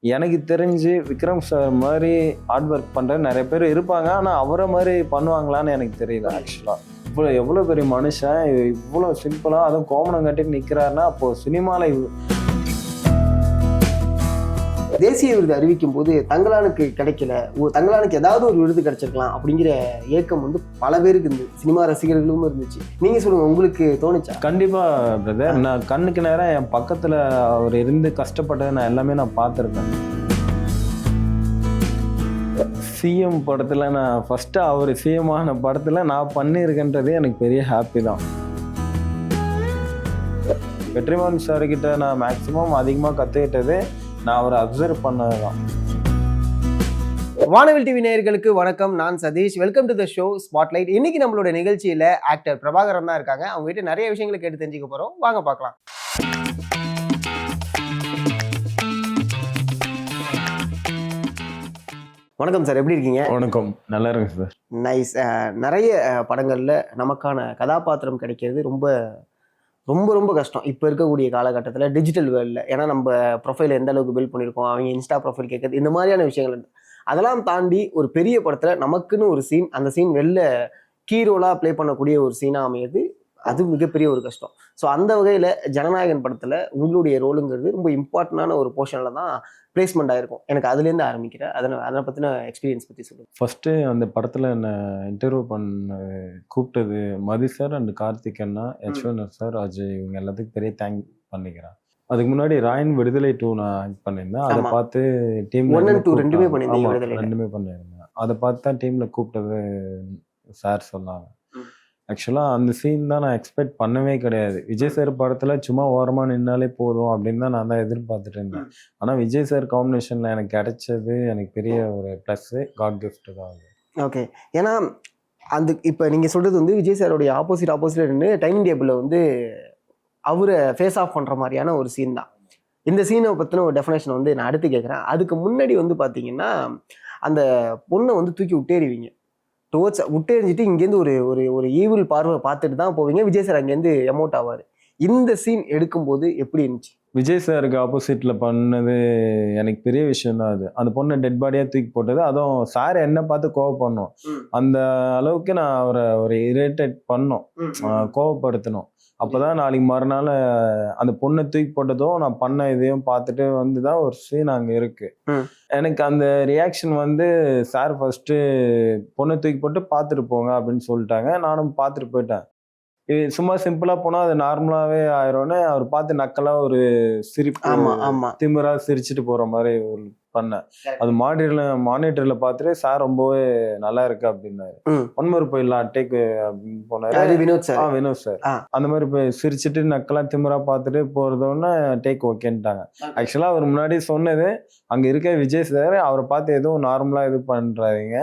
எனக்கு தெரிஞ்சு விக்ரம் சார் மாதிரி ஹார்ட் ஒர்க் பண்ற நிறைய பேர் இருப்பாங்க. ஆனா அவரை மாதிரி பண்ணுவாங்களான்னு எனக்கு தெரியல ஆக்சுவலா. இவ்வளோ எவ்வளோ பெரிய மனுஷன் இவ்வளோ சிம்பிளா அதுவும் கோமணம் கட்டிட்டு நிக்கிறாருன்னா அப்போ சினிமால தேசிய விருது அறிவிக்கும் போது தங்கலானுக்கு கிடைக்கல, தங்கலானுக்கு ஏதாவது ஒரு விருது கிடைச்சிருக்கலாம் அப்படிங்கிற ஏக்கம் வந்து பல பேருக்கு இருந்து சினிமா ரசிகர்களும் இருந்துச்சு. நீங்க சொல்லுங்க, உங்களுக்கு தோணுச்சா? கண்டிப்பா பிரதர். நான் கண்ணுக்கு நேரம் என் பக்கத்துல அவர் இருந்து கஷ்டப்பட்டதை நான் எல்லாமே நான் பார்த்துருக்கேன். சிஎம் படத்துல நான் ஃபர்ஸ்ட் அவர் சிஎம் ஆன படத்துல நான் பண்ணியிருக்கேன்றதே எனக்கு பெரிய ஹாப்பி தான். வெற்றிமாறன் சார் கிட்ட நான் மேக்சிமம் அதிகமாக கற்றுக்கிட்டது நான் அவரை அப்சர்வ் பண்ணதுதான். வானவில் டிவி நேயர்களுக்கு வணக்கம். நான் Satish. Welcome to the show spotlight. இன்னைக்கு நம்மளோட நிகழ்ச்சியில ஆக்டர் பிரபாகரன் தான் இருக்காங்க. அவங்க கிட்ட நிறைய விஷயங்களை கேட்டு தெரிஞ்சுக்க போறோம். வாங்க பார்க்கலாம். வணக்கம் சார், எப்படி இருக்கீங்க? வணக்கம், நல்லா இருக்கு சார். நைஸ். நிறைய படங்கள்ல நமக்கான கதாபாத்திரம் கிடைக்கிறது ரொம்ப ரொம்ப ரொம்ப கஷ்டம் இப்போ இருக்கக்கூடிய காலகட்டத்தில், டிஜிட்டல் வேர்ல்டில். ஏன்னா நம்ம ப்ரொஃபைல் எந்த அளவுக்கு பில்ட் பண்ணியிருக்கோம், அவங்க இன்ஸ்டா ப்ரொஃபைல் கேட்குறது, இந்த மாதிரியான விஷயங்கள். அதெல்லாம் தாண்டி ஒரு பெரிய படத்தில் நமக்குன்னு ஒரு சீன், அந்த சீன் வெளில கீ ரோலாக ப்ளே பண்ணக்கூடிய ஒரு சீனாக அமையுது. அது மிகப்பெரிய ஒரு கஷ்டம். ஸோ அந்த வகையில் ஜனநாயகன் படத்தில் உங்களுடைய ரோலுங்கிறது ரொம்ப இம்பார்ட்டண்டான ஒரு போர்ஷனில் தான் பிளேஸ்மெண்ட் ஆகிருக்கும். எனக்கு அதுலேருந்து ஆரம்பிக்கிறேன். அதை பற்றின எக்ஸ்பீரியன்ஸ் பற்றி சொல்லுங்கள். ஃபஸ்ட்டு அந்த படத்தில் என்னை இன்டர்வியூ பண்ண கூப்பிட்டது மதி சார் அண்ட் கார்த்திக் அண்ணா, யஷ்வந்த் சார், அஜய், இவங்க எல்லாத்துக்கும் பெரிய தேங்க் பண்ணிக்கிறேன். அதுக்கு முன்னாடி ராயன் விடுதலை 2 நான் ஆக்ட் பண்ணியிருந்தேன். அதை பார்த்து டீம் 1 and 2 ரெண்டுமே பண்ணியிருந்தேன். அதை பார்த்து தான் டீமில் கூப்பிட்டது சார் சொன்னாங்க. ஆக்சுவலாக அந்த சீன் தான் நான் எக்ஸ்பெக்ட் பண்ணவே கிடையாது. விஜய் சார் படத்தில் சும்மா ஓரமாக நின்னாலே போதும் அப்படின்னு தான் நான் தான் எதிர்பார்த்துட்டு இருந்தேன். ஆனால் விஜய் சார் காம்பினேஷனில் எனக்கு கிடைச்சது எனக்கு பெரிய ஒரு ப்ளஸ்ஸு, காட் கிஃப்ட் தான். ஓகே. ஏன்னா அந்த இப்போ நீங்கள் சொல்கிறது வந்து விஜய் சாரோடைய ஆப்போசிட் நின்று டைனிங் டேபிளில் வந்து அவரை ஃபேஸ் ஆஃப் பண்ணுற மாதிரியான ஒரு சீன் தான். இந்த சீனை பற்றின ஒரு டெஃபினேஷன் வந்து நான் அடுத்து கேட்குறேன். அதுக்கு முன்னாடி வந்து பார்த்தீங்கன்னா அந்த பொண்ணை வந்து தூக்கி விட்டேறிவீங்க. டோர்ச் விட்டெறிஞ்சிட்டு இங்கேருந்து ஒரு ஒரு ஒரு ஈவில் பார்வை பார்த்துட்டு தான் போவீங்க. விஜய் சார் அங்கேருந்து எமௌண்ட் ஆவார். இந்த சீன் எடுக்கும்போது எப்படி இருந்துச்சு? விஜய் சாருக்கு ஆப்போசிட்டில் பண்ணது எனக்கு பெரிய விஷயம் தான். அது அந்த பொண்ணை டெட் பாடியாக தூக்கி போட்டது, அதுவும் சார் என்னை பார்த்து கோவப்படணும். அந்த அளவுக்கு நான் அவரை ஒரு இரிட்டேட் பண்ணோம், கோவப்படுத்தணும். அப்போதான் நாளைக்கு மறுநாள் அந்த பொண்ணை தூக்கி போட்டதும் நான் பண்ண இதையும் பார்த்துட்டு வந்து தான் ஒரு சீன் அங்கே இருக்கு. எனக்கு அந்த ரியாக்ஷன் வந்து சார் ஃபர்ஸ்ட்டு பொண்ணை தூக்கி போட்டு பார்த்துட்டு போங்க அப்படின்னு சொல்லிட்டாங்க. நானும் பார்த்துட்டு போயிட்டேன். சும்மா சிம்பிளா போனா அது நார்மலாவே ஆயிரோன்னு அவர் பார்த்து நக்கலா ஒரு சிரிப்பு, திமிரா சிரிச்சுட்டு போற மாதிரி ஒரு பண்ணேன். அது மானிட்டர்ல பார்த்துட்டு சார் ரொம்பவே நல்லா இருக்கு அப்படின்னாரு. ஒன்மொரு போயிடலாம் டேக் அப்படின்னு போனாரு வினோத் சார். அந்த மாதிரி போய் சிரிச்சுட்டு நக்கலா திமிரா பார்த்துட்டு போறதோன்னு டேக் ஓகேன்ட்டாங்க. ஆக்சுவலா அவர் முன்னாடி சொன்னது, அங்க இருக்க விஜய் சார் அவரை பார்த்து எதுவும் நார்மலா இது பண்றாதீங்க,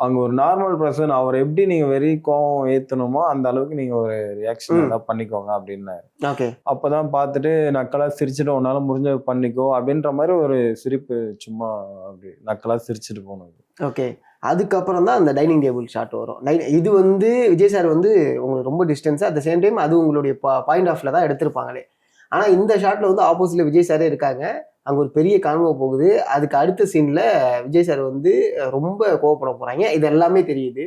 அங்க ஒரு நார்மல் பர்சன், அவரை எப்படி நீங்க வெறி கோவம் ஏத்தணுமோ அந்த அளவுக்கு நீங்க ஒரு ரியாக்ஷன் ஏதாவது பண்ணிக்கோங்க அப்படின்னாரு. அப்பதான் பார்த்துட்டு நக்கலா சிரிச்சுட்டு உன்னால முடிஞ்ச பண்ணிக்கோ அப்படின்ற மாதிரி ஒரு சிரிப்பு, சும்மா அப்படி நக்கலா சிரிச்சுட்டு போனது. ஓகே. அதுக்கப்புறம் தான் அந்த டைனிங் டேபிள் ஷாட் வரும். இது வந்து விஜய் சார் வந்து உங்களுக்கு ரொம்ப distance, at the same time அது உங்களுடைய பாயிண்ட் ஆஃப்ல தான் எடுத்திருப்பாங்களே. ஆனால் இந்த ஷாட்ல வந்து ஆப்போசிட்ல விஜய் சாரே இருக்காங்க. அங்கே ஒரு பெரிய கான்வோ போகுது. அதுக்கு அடுத்த சீன்ல விஜய் சார் வந்து ரொம்ப கோவப்பட போறாங்க. இது எல்லாமே தெரியுது.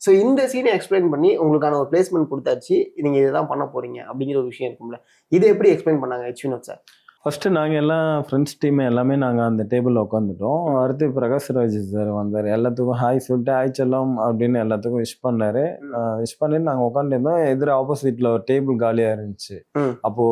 ஸோ இந்த சீனை எக்ஸ்பிளைன் பண்ணி உங்களுக்கான ஒரு பிளேஸ்மெண்ட் கொடுத்தாச்சு, நீங்க இதுதான் பண்ண போறீங்க அப்படிங்கிற ஒரு விஷயம் இருக்கும்ல, இதை எப்படி எக்ஸ்பிளைன் பண்ணாங்க வினோத் சார்? ஃபர்ஸ்ட் நாங்கள் எல்லாம் ஃப்ரெண்ட்ஸ் டீம் எல்லாமே நாங்கள் அந்த டேபிளில் உட்காந்துட்டோம். அடுத்து பிரகாஷ்ராஜ் சார் வந்தார். எல்லாத்துக்கும் ஹாய் சொல்லிட்டு ஹாய் செல்லம் அப்படின்னு எல்லாத்துக்கும் விஷ் பண்ணாரு. விஷ் பண்ணிட்டு நாங்கள் உட்காந்துருந்தோம். எதிர ஆப்போசிட்ல ஒரு டேபிள் காலியாக இருந்துச்சு. அப்போ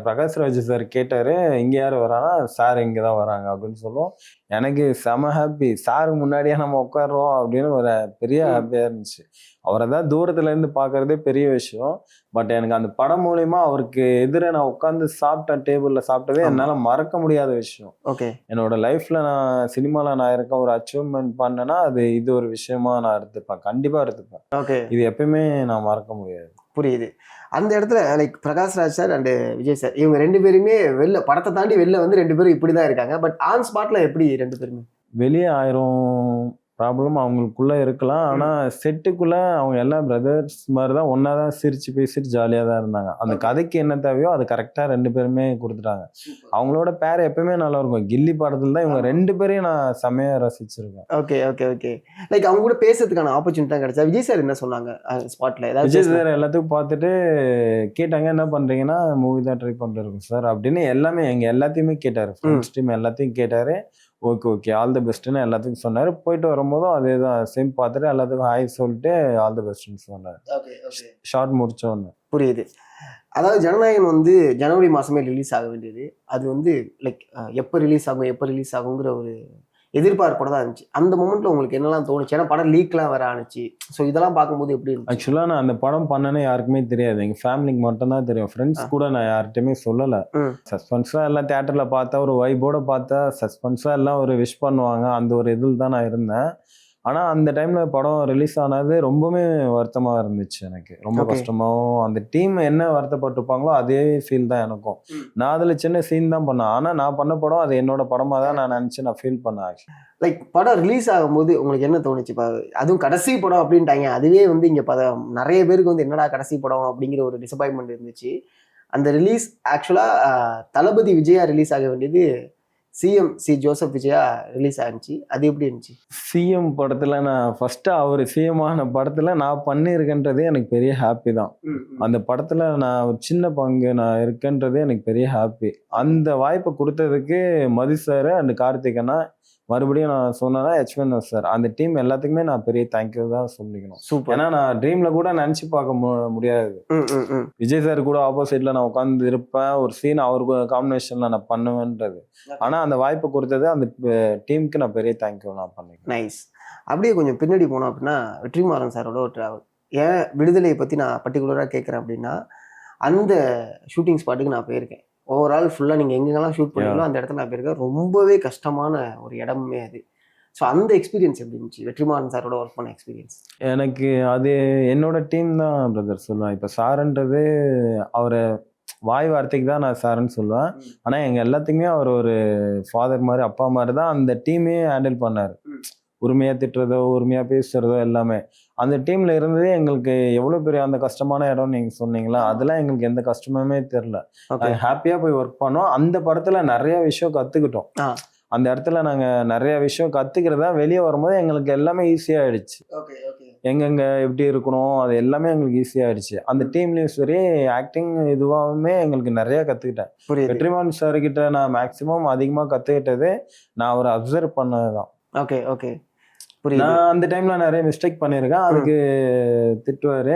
பிரகாஷ்ராஜ் சார் கேட்டாரு, இங்கே யார் வரானா? சார் இங்கே தான் வராங்க அப்படின்னு சொல்லுவோம். எனக்கு செம ஹாப்பி, சாருக்கு முன்னாடியே நம்ம உட்காடுறோம் அப்படின்னு ஒரு பெரிய ஹாப்பியாக இருந்துச்சு. அவரை தான் தூரத்துல இருந்து பார்க்கறதே பெரிய விஷயம். பட் எனக்கு அந்த படம் மூலியமா அவருக்கு எதிர நான் உட்காந்து சாப்பிட்டேன், டேபிள்ல சாப்பிட்டதே என்னால மறக்க முடியாத விஷயம். என்னோட லைஃப்ல நான் சினிமால நான் இருக்க ஒரு அச்சீவ்மெண்ட் பண்ணேன்னா அது இது ஒரு விஷயமா நான் எடுத்துப்பேன், கண்டிப்பா எடுத்துப்பேன். இது எப்பயுமே நான் மறக்க முடியாது. புரியுது. அந்த இடத்துல like Prakash Raj sir and Vijay sir, இவங்க ரெண்டு பேருமே வெளில படத்தை தாண்டி வெளில வந்து ரெண்டு பேரும் இப்படிதான் இருக்காங்க. பட் ஆன் ஸ்பாட்ல எப்படி ரெண்டு பேருமே வெளியே 1000 ப்ராப்ளம் அவங்களுக்குள்ள இருக்கலாம். ஆனா செட்டுக்குள்ள அவங்க எல்லாம் பிரதர்ஸ் மாதிரி தான் ஒன்னா தான் சிரிச்சு பேசிட்டு ஜாலியா தான் இருந்தாங்க. அந்த கதைக்கு என்ன தேவையோ அது கரெக்டா 2 பேருமே கொடுத்துட்டாங்க. அவங்களோட பேர் எப்பவுமே நல்லா இருக்கும். கில்லி படத்துல தான் இவங்க 2 பேரையும் நான் செமையா ரசிச்சிருக்கேன். Okay okay okay. லைக் அவங்க கூட பேசுறதுக்கான ஆப்பர்ச்சுனிட்டி தான் கிடைச்சா. விஜய் சார் என்ன சொன்னாங்க ஸ்பாட்ல? ஏதாவது விஜய் சார் எல்லாத்துக்கும் பார்த்துட்டு கேட்டாங்க, என்ன பண்றீங்கன்னா மூவி தான் ட்ரை பண்ணிருக்கோம் சார் அப்படின்னு எல்லாமே எங்க எல்லாத்தையுமே கேட்டாரு. ஃப்ரெண்ட்ஸ் டீம் எல்லாத்தையும் கேட்டாரு. ஓகே ஓகே ஆல் தி பெஸ்ட்னு எல்லாத்துக்கும் சொன்னாரு. போயிட்டு வரும்போதும் அதே தான் சேம் பார்த்துட்டு எல்லாத்துக்கும் ஹாய் சொல்லிட்டு ஆல் தி பெஸ்ட்னு சொன்னாரு. ஷார்ட் முடிச்சோன்னு. புரியுது. அதாவது ஜனநாயகன் வந்து ஜனவரி மாசமே ரிலீஸ் ஆக வேண்டியது. அது வந்து லைக் எப்போ ரிலீஸ் ஆகுங்கிற ஒரு எதிர்பார்ப்போட தான் இருந்துச்சு. அந்த மொமெண்ட்ல உங்களுக்கு என்னெல்லாம் தோணுச்சு? ஏன்னா படம் லீக்லாம் வேற ஆனிச்சு. ஸோ இதெல்லாம் பார்க்கும்போது எப்படி இருந்துச்சு? ஆக்சுவலா நான் அந்த படம் பண்ணனே யாருக்குமே தெரியாது. எங்க ஃபேமிலிக்கு மட்டும் தான் தெரியும். ஃப்ரெண்ட்ஸ் கூட நான் யார்கிட்டயுமே சொல்லல. சஸ்பென்ஸா எல்லாம் தியேட்டர்ல பார்த்தா ஒரு வைபோட பார்த்தா சஸ்பென்ஸா எல்லாம் ஒரு விஷ் பண்ணுவாங்க. அந்த ஒரு இதில் தான் நான் இருந்தேன். ஆனா அந்த டைம்ல படம் ரிலீஸ் ஆனது ரொம்பவே வருத்தமா இருந்துச்சு எனக்கு. ரொம்ப கஷ்டமாவும் அந்த டீம் என்ன வருத்தப்பட்டிருப்பாங்களோ அதே ஃபீல் தான் எனக்கும். நான் அதுல சின்ன சீன் தான் பண்ணேன். ஆனா நான் பண்ண படம் அது என்னோட படமா தான் நான் நினைச்சு நான் ஃபீல் பண்ணேன். ஆக்சுவலி லைக் படம் ரிலீஸ் ஆகும்போது உங்களுக்கு என்ன தோணுச்சு? அதுவும் கடைசி படம் அப்படின்ட்டாங்க. அதுவே வந்து இங்க நிறைய பேருக்கு வந்து என்னடா கடைசி படம் அப்படிங்கிற ஒரு டிசப்பாயின்மெண்ட் இருந்துச்சு. அந்த ரிலீஸ் ஆக்சுவலா தளபதி விஜயா ரிலீஸ் ஆக வேண்டியது CM C Joseph Vijaya release ஆனிச்சு. அது எப்படி இருந்துச்சு? சிஎம் படத்துல நான் ஃபர்ஸ்ட் அவர் சிஎம் ஆன படத்துல நான் பண்ணியிருக்கேன்றதே எனக்கு பெரிய ஹாப்பி தான். அந்த படத்துல நான் ஒரு சின்ன பங்கு நான் இருக்கேன்றதே எனக்கு பெரிய ஹாப்பி. அந்த வாய்ப்பை கொடுத்ததுக்கு மதி சார் அண்ட் கார்த்திகனா மறுபடியும் நான் சொன்னேன்னா HN சார் அந்த டீம் எல்லாத்துக்குமே நான் பெரிய தேங்க்யூ தான் சொல்லிக்கணும். சூப்பர். ஏன்னா நான் ட்ரீம்ல கூட நினைச்சு பார்க்க முடியாது. விஜய் சார் கூட ஆப்போசிட்ல நான் உட்காந்து இருப்பேன், ஒரு சீன் அவருக்கு காம்பினேஷன்ல நான் பண்ணுவேன்றது. ஆனா அந்த வாய்ப்பு கொடுத்தது அந்த டீமுக்கு நான் பெரிய தேங்க்யூ நான் பண்ணிக்கிறேன். நைஸ். அப்படியே கொஞ்சம் பின்னாடி போனோம் அப்படின்னா வெற்றிமாறன் சாரோட ஒரு டிராவல். ஏன் விடுதலையை பத்தி நான் பர்டிகுலராக கேட்குறேன் அப்படின்னா அந்த ஷூட்டிங் ஸ்பாட்டுக்கு நான் போயிருக்கேன். ஓவரால் ஃபுல்லாக நீங்கள் எங்கெங்கெல்லாம் ஷூட் பண்ணீங்களோ அந்த இடத்துல நான் போயிருக்கேன். ரொம்பவே கஷ்டமான ஒரு இடமே அது. ஸோ அந்த எக்ஸ்பீரியன்ஸ் எப்படி இருந்துச்சு? வெற்றிமாறன் சாரோட ஒர்க் பண்ண எக்ஸ்பீரியன்ஸ். எனக்கு அது என்னோட டீம் தான் பிரதர் சொல்லுவேன். இப்போ சாருன்றது அவரை வாய் வார்த்தைக்கு தான் நான் சாருன்னு சொல்லுவேன். ஆனால் எங்கள் எல்லாத்துக்குமே அவர் ஒரு ஃபாதர் மாதிரி அப்பா மாதிரி தான் அந்த டீமே ஹேண்டில் பண்ணார். உரிமையாக திட்டுறதோ உரிமையாக பேசுறதோ எல்லாமே அந்த டீம்ல இருந்ததே எங்களுக்கு எவ்வளோ பெரிய அந்த கஷ்டமான இடம் நீங்கள் சொன்னீங்களா, அதெல்லாம் எங்களுக்கு எந்த கஷ்டமுமே தெரில. ஹாப்பியாக போய் ஒர்க் பண்ணோம். அந்த படத்தில் நிறைய விஷயம் கற்றுக்கிட்டோம். அந்த இடத்துல நாங்கள் நிறைய விஷயம் கற்றுக்கிறதா வெளியே வரும்போது எங்களுக்கு எல்லாமே ஈஸியாகிடுச்சு. எங்கெங்க எப்படி இருக்கணும் அது எல்லாமே எங்களுக்கு ஈஸியாகிடுச்சு. அந்த டீம்லேயும் சரி ஆக்டிங் இதுவாகவுமே எங்களுக்கு நிறைய கற்றுக்கிட்டேன். வெற்றிமாறன் சார்கிட்ட நான் மேக்ஸிமம் அதிகமாக கற்றுக்கிட்டது நான் அவரை அப்சர்வ் பண்ணது தான். Okay okay. நான் அந்த டைம்ல நிறைய மிஸ்டேக் பண்ணியிருக்கேன். அதுக்கு திட்டுவாரு.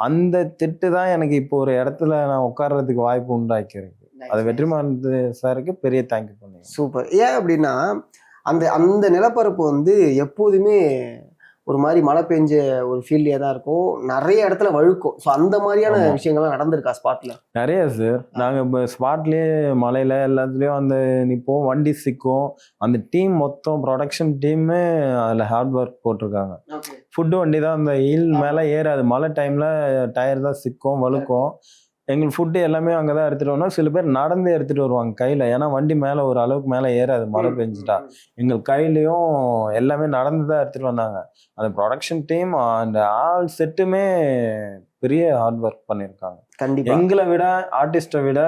அந்த திட்டு தான் எனக்கு இப்போ ஒரு இடத்துல நான் உட்கார்றதுக்கு வாய்ப்பு உண்டாக்கியிருக்கு. அது வெற்றிமாறன் சாருக்கு பெரிய தேங்க்யூ பண்ணுங்க. சூப்பர். ஏன் அப்படின்னா அந்த அந்த நிலப்பரப்பு வந்து எப்போதுமே ஒரு மாதிரி மழை பெஞ்ச ஒரு ஃபீல்டே தான் இருக்கும். நிறைய இடத்துல வழுக்கும். ஸோ அந்த மாதிரியான விஷயங்கள்லாம் நடந்திருக்கா ஸ்பாட்ல? நிறைய சார். நாங்கள் இப்போ ஸ்பாட்லேயே மலையில எல்லாத்துலேயும் அந்த நிற்போம், வண்டி சிக்கும். அந்த டீம் மொத்தம் ப்ரொடக்ஷன் டீமே அதில் ஹார்ட் ஒர்க் போட்டிருக்காங்க. ஃபுட்டு வண்டி தான் அந்த ஹில் மேலே ஏறாது. மழை டைமில் டயர் தான் சிக்கும் வழுக்கும். எங்களுக்கு ஃபுட்டு எல்லாமே அங்கே தான் எடுத்துகிட்டு வரணும். சில பேர் நடந்து எடுத்துகிட்டு வருவாங்க கையில். ஏன்னா வண்டி மேலே ஒரு அளவுக்கு மேலே ஏறாது மழை பெஞ்சிட்டா. எங்கள் கையிலையும் எல்லாமே நடந்து தான் எடுத்துகிட்டு வந்தாங்க. அந்த ப்ரொடக்ஷன் டீம் அந்த ஆல் செட்டுமே பெரிய ஹார்ட் ஒர்க் பண்ணியிருக்காங்க. கண்டிப்பாக எங்களை விட ஆர்டிஸ்ட்டை விட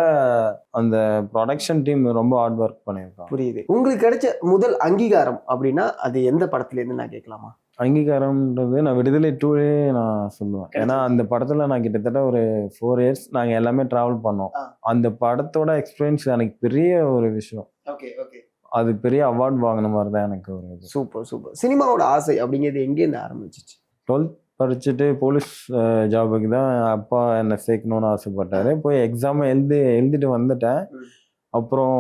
அந்த ப்ரொடக்ஷன் டீம் ரொம்ப ஹார்ட் ஒர்க் பண்ணியிருக்காங்க. புரியுது. உங்களுக்கு கிடைச்ச முதல் அங்கீகாரம் அப்படின்னா அது எந்த படத்துலேருந்து நான் கேட்கலாமா? அங்கீகாரம்ன்றது நான் விடுதலை 2 நான் சொல்லுவேன். ஏன்னா அந்த படத்தில் நான் கிட்டத்தட்ட ஒரு 4 years நாங்கள் எல்லாமே ட்ராவல் பண்ணோம். அந்த படத்தோட எக்ஸ்பீரியன்ஸ் எனக்கு பெரிய ஒரு விஷயம். அது பெரிய அவார்ட் வாங்கின மாதிரி தான் எனக்கு ஒரு இது. Super super. சினிமாவோட ஆசை அப்படிங்கிறது எங்கேருந்து ஆரம்பிச்சிச்சு? 12th படிச்சுட்டு போலீஸ் ஜாபுக்கு தான் அப்பா என்னை சேர்க்கணும்னு ஆசைப்பட்டாரு. போய் எக்ஸாம் எழுதிட்டு வந்துட்டேன். அப்புறம்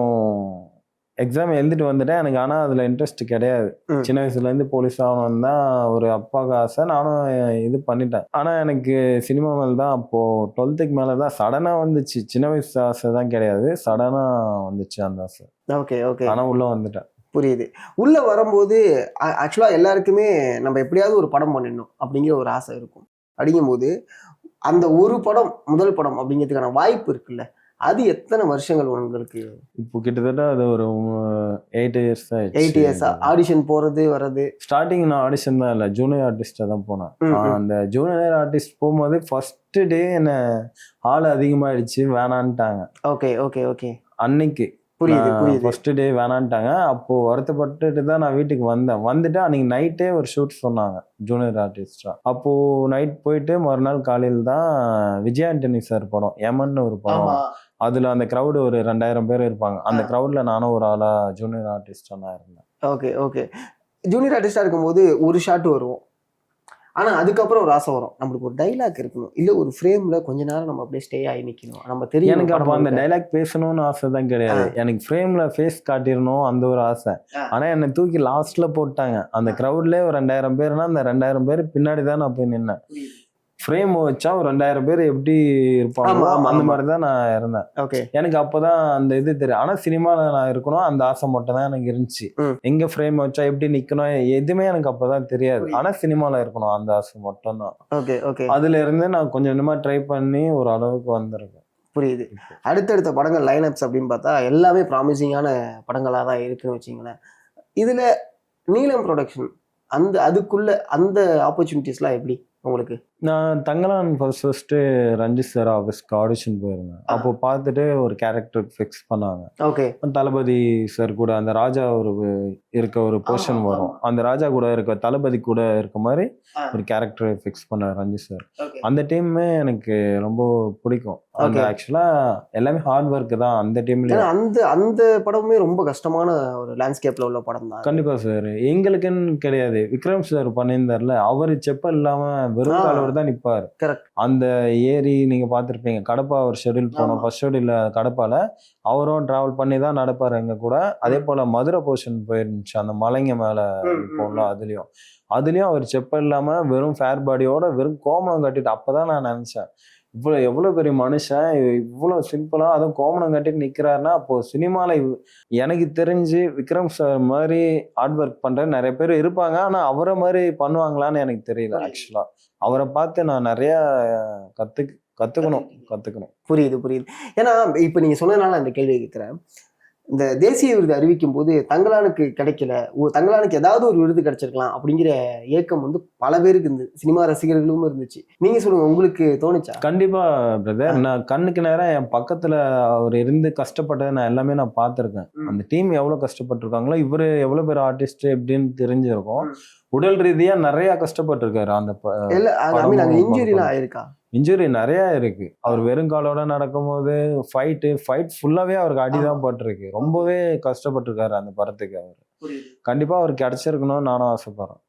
எக்ஸாம் எழுதிட்டு வந்துட்டேன். எனக்கு ஆனால் அதில் இன்ட்ரெஸ்ட் கிடையாது. சின்ன வயசுலேருந்து போலீஸ் ஆகணும் தான் ஒரு அப்பாவுக்கு ஆசை. நானும் இது பண்ணிட்டேன். ஆனால் எனக்கு சினிமா மேலே தான் அப்போது 12th மேலே தான் சடனாக வந்துச்சு. சின்ன வயசு ஆசை தான் கிடையாது, சடனாக வந்துச்சு அந்த ஆசை. Okay okay. ஆனால் உள்ளே வந்துட்டேன். புரியுது. உள்ளே வரும்போது ஆக்சுவலாக எல்லாருக்குமே நம்ம எப்படியாவது ஒரு படம் பண்ணிடணும் அப்படிங்கிற ஒரு ஆசை இருக்கும். அப்படிங்கும்போது அந்த ஒரு படம் முதல் படம் அப்படிங்கிறதுக்கான வாய்ப்பு இருக்குல்ல, அது எத்தனை வருஷங்கள் உங்களுக்கு? இப்போ கிட்டத்தட்ட அது ஒரு 8 இயர்ஸ் 8 இயர்ஸா ஆடிஷன் போறது வர்றது? ஸ்டார்டிங் நான் ஆடிஷன் தான் இல்லை, ஜூனியர் ஆர்டிஸ்டாக தான் போனேன். அந்த ஜூனியர் ஆர்டிஸ்ட் போகும்போது ஃபர்ஸ்ட் டே என்ன ஆள் அதிகமாகிடுச்சு, வேணான்ட்டாங்க. Okay okay okay. அன்னைக்கு புரியுது புரியுது. ஃபர்ஸ்ட் டே வேணான்ட்டாங்க. அப்போ வருத்தப்பட்டுட்டு தான் நான் வீட்டுக்கு வந்தேன். வந்துட்டு அன்னைக்கு நைட்டே ஒரு ஷூட் சொன்னாங்க ஜூனியர் ஆர்டிஸ்டா. அப்போ நைட் போயிட்டு மறுநாள் காலையில் தான் விஜய் ஆண்டனி சார் படம் எமன்னு ஒரு படம். அதுல அந்த கிரௌடு ஒரு 2000 பேர் இருப்பாங்க. அந்த கிரௌட்ல நானும் ஒரு ஆளா ஜூனியர் ஆர்டிஸ்டா நான் இருந்தேன். Okay okay. ஜூனியர் ஆர்டிஸ்டா இருக்கும்போது ஒரு ஷாட் வரும், ஆனா அதுக்கப்புறம் ஒரு ஆசை வரும், நம்மளுக்கு ஒரு டைலாக் இருக்கணும், இல்ல ஒரு ஃப்ரேம்ல கொஞ்ச நேரம் நம்ம அப்படியே ஸ்டே ஆகி நிக்கணும், நம்ம தெரியும். எனக்கு அப்போ அந்த டைலாக் பேசணும்னு ஆசை தான் கிடையாது, எனக்கு ஃப்ரேம்ல ஃபேஸ் காட்டிடணும் அந்த ஒரு ஆசை. ஆனா என்னை தூக்கி லாஸ்ட்ல போட்டாங்க. அந்த கிரௌட்லயே ஒரு 2000 பேர்னா அந்த 2000 பேர் பின்னாடி தான் நான் போய் நின்னேன். ஃப்ரேம் வச்சா ஒரு 2000 பேர் எப்படி இருப்பாங்க அந்த மாதிரி தான் நான் இருந்தேன். ஓகே. எனக்கு அப்போதான் அந்த இது தெரியும். ஆனா சினிமாவில் நான் இருக்கணும் அந்த ஆசை மட்டும் தான் எனக்கு இருந்துச்சு. எங்க ஃப்ரேம் வச்சா எப்படி நிக்கணும் எதுவுமே எனக்கு அப்போதான் தெரியாது. ஆனா சினிமாவில் இருக்கணும் அந்த ஆசை மட்டும் தான். Okay okay. அதுல இருந்து நான் கொஞ்சம் கொஞ்சமா ட்ரை பண்ணி ஒரு அளவுக்கு வந்திருக்கேன். புரியுது. அடுத்தடுத்த படங்கள் லைனப்ஸ் அப்படின்னு பார்த்தா எல்லாமே ப்ராமிசிங்கான படங்களாக தான் இருக்குன்னு வச்சுங்களேன். இதுல நீலம் ப்ரொடக்ஷன் அதுக்குள்ள அந்த ஆப்பர்ச்சுனிட்டிஸ்லாம் எப்படி உங்களுக்கு? நான் தங்கலான் ஃபர்ஸ்ட் ரஞ்சித் சார் ஆஃபீஸ்க்கு ஆடிஷன் போயிருந்தேன். அப்போ பார்த்துட்டு ஒரு கேரக்டர் ஃபிக்ஸ் பண்ணாங்க. ஓகே. தளபதி சார் கூட அந்த ராஜா ஒரு இருக்க ஒரு போர்ஷன் வரும், அந்த ராஜா கூட இருக்க தளபதி கூட இருக்க மாதிரி ஒரு கேரக்டர் ஃபிக்ஸ் பண்ண ரஞ்சித் சார். அந்த டீமே எனக்கு ரொம்ப பிடிக்கும். அந்த ஆக்சுவலா எல்லாமே ஹார்ட் ஒர்க் தான் அந்த டீம்ல. அந்த படமே ரொம்ப கஷ்டமான ஒரு லேண்ட்ஸ்கேப்ல உள்ள படம் தான். கண்டிப்பா சார். எங்களுக்குன்னு கிடையாது, விக்ரம் சார் பண்ணியிருந்தார்ல, அவரு செப்பல் இல்லாம வெறும் காலோட தான் நிப்பாரு. அந்த ஏரி நீங்க பாத்திருப்பீங்க, கடப்பா ஒரு ஷெட்யூல் போனோம், ஃபர்ஸ்ட் ஷெட்யூல் கடப்பால அவரும் டிராவல் பண்ணி தான் நடப்பாரு எங்க கூட. அதே போல மதுரை போர்ஷன் போயிருந்துச்சு, அந்த மலைங்க மேல போகல, அதுலயும் அவர் செப்பல் இல்லாம வெறும் ஃபேர் பாடியோட வெறும் கோமணம் கட்டிட்டு. அப்பதான் நான் நினைச்சேன், எவ்வளவு பெரிய மனுஷன் இவ்வளவு சிம்பிளா அதுவும் கோமணம் கட்டிட்டு நிக்கிறாருன்னா, அப்போ சினிமால எனக்கு தெரிஞ்சு விக்ரம் சார் மாதிரி ஹார்ட் ஒர்க் பண்ற நிறைய பேர் இருப்பாங்க. ஆனா அவரை மாதிரி பண்ணுவாங்களான்னு எனக்கு தெரியல. ஆக்சுவலா அவரை பார்த்து நான் நிறைய கத்துக்கணும். புரியுது. ஏன்னா இப்ப நீங்க சொன்னதுனால அந்த கேள்வி கேட்கிறேன். இந்த தேசிய விருது அறிவிக்கும் போது தங்கலானுக்கு கிடைக்கல, தங்கலானுக்கு ஏதாவது ஒரு விருது கிடைச்சிருக்கலாம் அப்படிங்கிற ஏக்கம் பல பேருக்கு இருந்தது, சினிமா ரசிகர்களும் இருந்துச்சு. நீங்க சொல்லுங்க, உங்களுக்கு தோணுச்சா? கண்டிப்பா பிரதர். நான் கண்ணுக்கு நேரம் என் பக்கத்துல அவர் இருந்து கஷ்டப்பட்டதை நான் எல்லாமே நான் பார்த்திருக்கேன். அந்த டீம் எவ்வளவு கஷ்டப்பட்டிருக்காங்களோ, இவரு எவ்வளவு பேர் ஆர்டிஸ்ட் எப்படின்னு தெரிஞ்சிருக்கும். உடல் ரீதியா நிறைய கஷ்டப்பட்டிருக்காரு. அந்த இன்ஜுரிலாம் ஆயிருக்கா? இன்ஜுரி நிறைய இருக்கு. அவர் வெறுங்காலோட நடக்கும்போது ஃபைட் ஃபுல்லாவே அவருக்கு அடிதான் பட்டிருக்கு. ரொம்பவே கஷ்டப்பட்டிருக்காரு அந்த படத்துக்கு. அவர் கண்டிப்பா அவருக்கு கிடைச்சிருக்கணும்னு நானும் ஆசைப்படுறேன்.